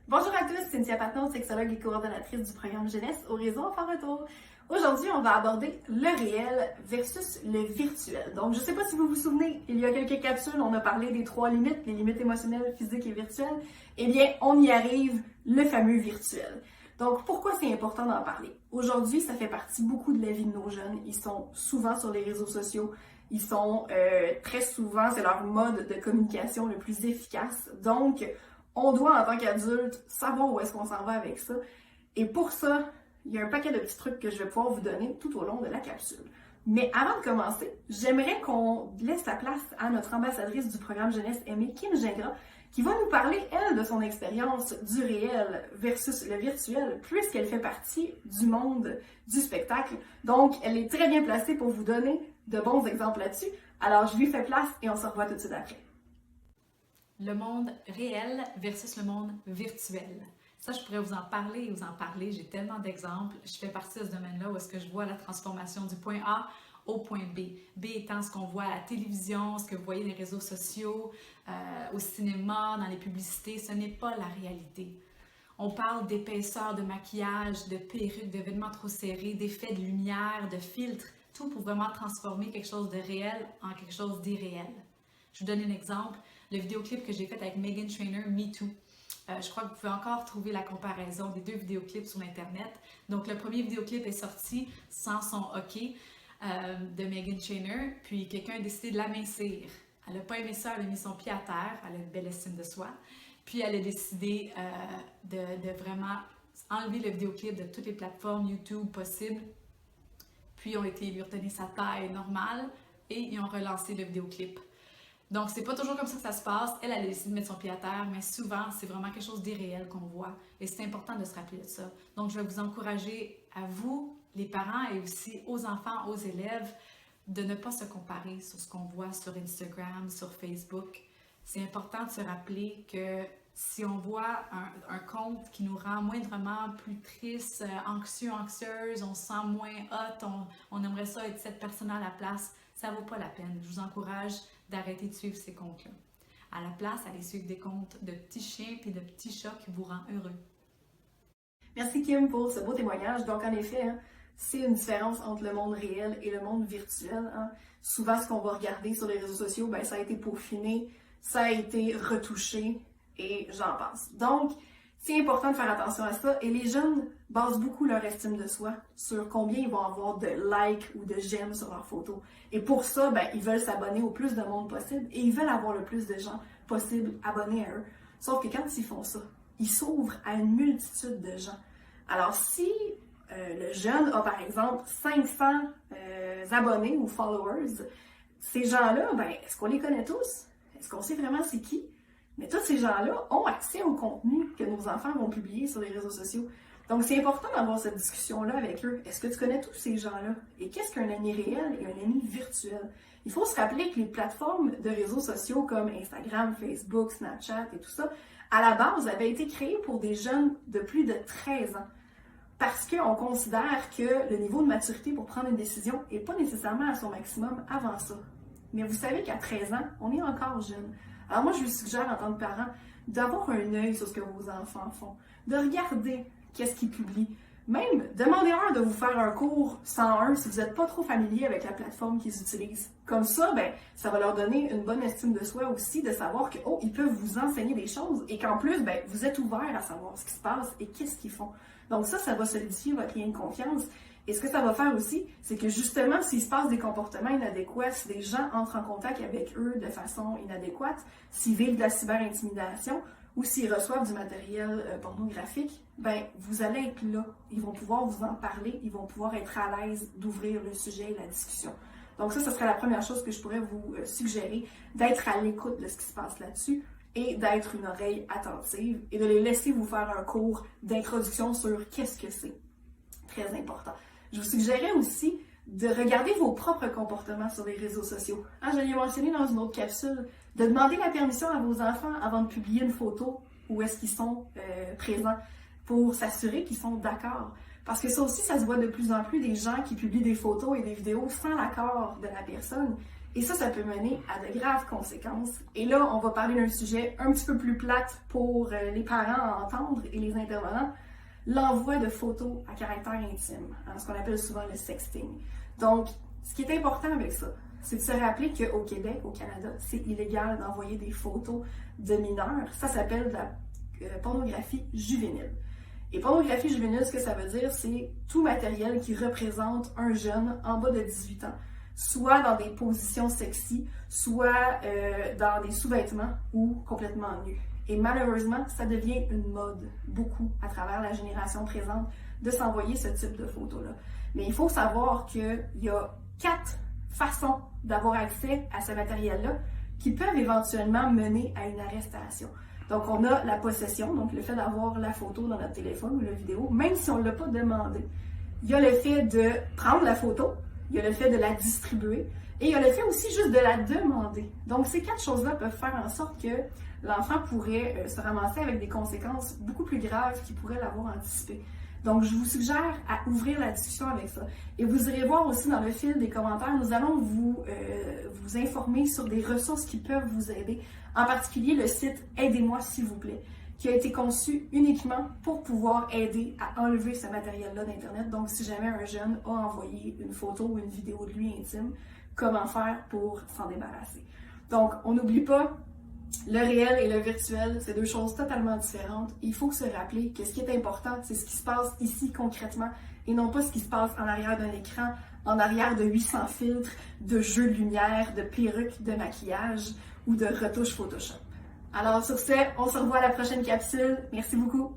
Bonjour à tous, Cynthia Patnaud, sexologue et coordonnatrice du programme Jeunesse au réseau Enfants Retour. Aujourd'hui, on va aborder le réel versus le virtuel. Donc, je ne sais pas si vous vous souvenez, il y a quelques capsules, on a parlé des 3 limites, les limites émotionnelles, physiques et virtuelles. Eh bien, on y arrive, le fameux virtuel. Donc, pourquoi c'est important d'en parler? Aujourd'hui, ça fait partie beaucoup de la vie de nos jeunes. Ils sont souvent sur les réseaux sociaux. Ils sont très souvent, c'est leur mode de communication le plus efficace. Donc, on doit, en tant qu'adulte, savoir où est-ce qu'on s'en va avec ça. Et pour ça, il y a un paquet de petits trucs que je vais pouvoir vous donner tout au long de la capsule. Mais avant de commencer, j'aimerais qu'on laisse la place à notre ambassadrice du programme Jeunesse Aimée, Kim Gingras, qui va nous parler, elle, de son expérience du réel versus le virtuel, puisqu'elle fait partie du monde du spectacle. Donc, elle est très bien placée pour vous donner de bons exemples là-dessus. Alors, je lui fais place et on se revoit tout de suite après. Le monde réel versus le monde virtuel. Ça, je pourrais vous en parler et vous en parler. J'ai tellement d'exemples. Je fais partie de ce domaine-là où est-ce que je vois la transformation du point A au point B. B étant ce qu'on voit à la télévision, ce que vous voyez les réseaux sociaux, au cinéma, dans les publicités. Ce n'est pas la réalité. On parle d'épaisseur, de maquillage, de perruques, de vêtements trop serrés, d'effets de lumière, de filtres, tout pour vraiment transformer quelque chose de réel en quelque chose d'irréel. Je vous donne un exemple, le vidéoclip que j'ai fait avec Meghan Trainor, Me Too. Je crois que vous pouvez encore trouver la comparaison des 2 vidéoclips sur Internet. Donc, le premier vidéoclip est sorti sans son hockey de Meghan Trainor, puis quelqu'un a décidé de l'amincir. Elle n'a pas aimé ça, elle a mis son pied à terre, elle a une belle estime de soi. Puis, elle a décidé de vraiment enlever le vidéoclip de toutes les plateformes YouTube possibles. Puis, ils ont été lui redonner sa taille normale et ils ont relancé le vidéoclip. Donc, c'est pas toujours comme ça que ça se passe. Elle a décidé de mettre son pied à terre, mais souvent, c'est vraiment quelque chose d'irréel qu'on voit. Et c'est important de se rappeler de ça. Donc, je vais vous encourager à vous, les parents, et aussi aux enfants, aux élèves, de ne pas se comparer sur ce qu'on voit sur Instagram, sur Facebook. C'est important de se rappeler que si on voit un compte qui nous rend moindrement plus triste, anxieux, anxieuse, on se sent moins hot, on aimerait ça être cette personne-là à la place, ça vaut pas la peine. Je vous encourage d'arrêter de suivre ces comptes-là. À la place, allez suivre des comptes de petits chiens et de petits chats qui vous rendent heureux. Merci Kim pour ce beau témoignage. Donc en effet, c'est une différence entre le monde réel et le monde virtuel. Souvent, ce qu'on va regarder sur les réseaux sociaux, ça a été peaufiné, ça a été retouché et j'en passe. Donc, c'est important de faire attention à ça et les jeunes basent beaucoup leur estime de soi sur combien ils vont avoir de likes ou de j'aime sur leurs photos. Et pour ça, ils veulent s'abonner au plus de monde possible et ils veulent avoir le plus de gens possible abonnés à eux. Sauf que quand ils font ça, ils s'ouvrent à une multitude de gens. Alors si le jeune a par exemple 500 abonnés ou followers, ces gens-là, est-ce qu'on les connaît tous? Est-ce qu'on sait vraiment c'est qui? Mais tous ces gens-là ont accès au contenu que nos enfants vont publier sur les réseaux sociaux. Donc, c'est important d'avoir cette discussion-là avec eux. Est-ce que tu connais tous ces gens-là? Et qu'est-ce qu'un ami réel et un ami virtuel? Il faut se rappeler que les plateformes de réseaux sociaux comme Instagram, Facebook, Snapchat et tout ça, à la base, avaient été créées pour des jeunes de plus de 13 ans. Parce qu'on considère que le niveau de maturité pour prendre une décision n'est pas nécessairement à son maximum avant ça. Mais vous savez qu'à 13 ans, on est encore jeune. Alors moi, je vous suggère en tant que parent d'avoir un œil sur ce que vos enfants font, de regarder qu'est-ce qu'ils publient. Même, demandez-leur de vous faire un cours 101 si vous n'êtes pas trop familier avec la plateforme qu'ils utilisent. Comme ça, ça va leur donner une bonne estime de soi aussi, de savoir que, ils peuvent vous enseigner des choses et qu'en plus, vous êtes ouvert à savoir ce qui se passe et qu'est-ce qu'ils font. Donc ça va solidifier votre lien de confiance. Et ce que ça va faire aussi, c'est que justement, s'il se passe des comportements inadéquats, si des gens entrent en contact avec eux de façon inadéquate, s'ils vivent de la cyber-intimidation ou s'ils reçoivent du matériel pornographique, vous allez être là. Ils vont pouvoir vous en parler, ils vont pouvoir être à l'aise d'ouvrir le sujet et la discussion. Donc ça serait la première chose que je pourrais vous suggérer, d'être à l'écoute de ce qui se passe là-dessus et d'être une oreille attentive et de les laisser vous faire un cours d'introduction sur qu'est-ce que c'est. Très important. Je vous suggérais aussi de regarder vos propres comportements sur les réseaux sociaux. Je l'ai mentionné dans une autre capsule, de demander la permission à vos enfants avant de publier une photo où est-ce qu'ils sont présents pour s'assurer qu'ils sont d'accord. Parce que ça aussi, ça se voit de plus en plus des gens qui publient des photos et des vidéos sans l'accord de la personne. Et ça peut mener à de graves conséquences. Et là, on va parler d'un sujet un petit peu plus plate pour les parents à entendre et les intervenants, l'envoi de photos à caractère intime, hein, ce qu'on appelle souvent le sexting. Donc, ce qui est important avec ça, c'est de se rappeler qu'au Québec, au Canada, c'est illégal d'envoyer des photos de mineurs. Ça s'appelle de la pornographie juvénile. Et pornographie juvénile, ce que ça veut dire, c'est tout matériel qui représente un jeune en bas de 18 ans, soit dans des positions sexy, soit dans des sous-vêtements ou complètement nus. Et malheureusement, ça devient une mode, beaucoup, à travers la génération présente, de s'envoyer ce type de photos-là. Mais il faut savoir qu'il y a 4 façons d'avoir accès à ce matériel-là qui peuvent éventuellement mener à une arrestation. Donc, on a la possession, donc le fait d'avoir la photo dans notre téléphone ou la vidéo, même si on ne l'a pas demandé. Il y a le fait de prendre la photo, il y a le fait de la distribuer, et il y a le fait aussi juste de la demander. Donc, ces 4 choses-là peuvent faire en sorte que l'enfant pourrait se ramasser avec des conséquences beaucoup plus graves qu'il pourrait l'avoir anticipé. Donc, je vous suggère à ouvrir la discussion avec ça. Et vous irez voir aussi dans le fil des commentaires, nous allons vous informer sur des ressources qui peuvent vous aider. En particulier, le site « Aidez-moi s'il vous plaît », qui a été conçu uniquement pour pouvoir aider à enlever ce matériel-là d'Internet. Donc, si jamais un jeune a envoyé une photo ou une vidéo de lui intime, comment faire pour s'en débarrasser. Donc, on n'oublie pas, le réel et le virtuel, c'est 2 choses totalement différentes. Il faut se rappeler que ce qui est important, c'est ce qui se passe ici concrètement et non pas ce qui se passe en arrière d'un écran, en arrière de 800 filtres, de jeux de lumière, de perruques, de maquillage ou de retouches Photoshop. Alors sur ce, on se revoit à la prochaine capsule. Merci beaucoup!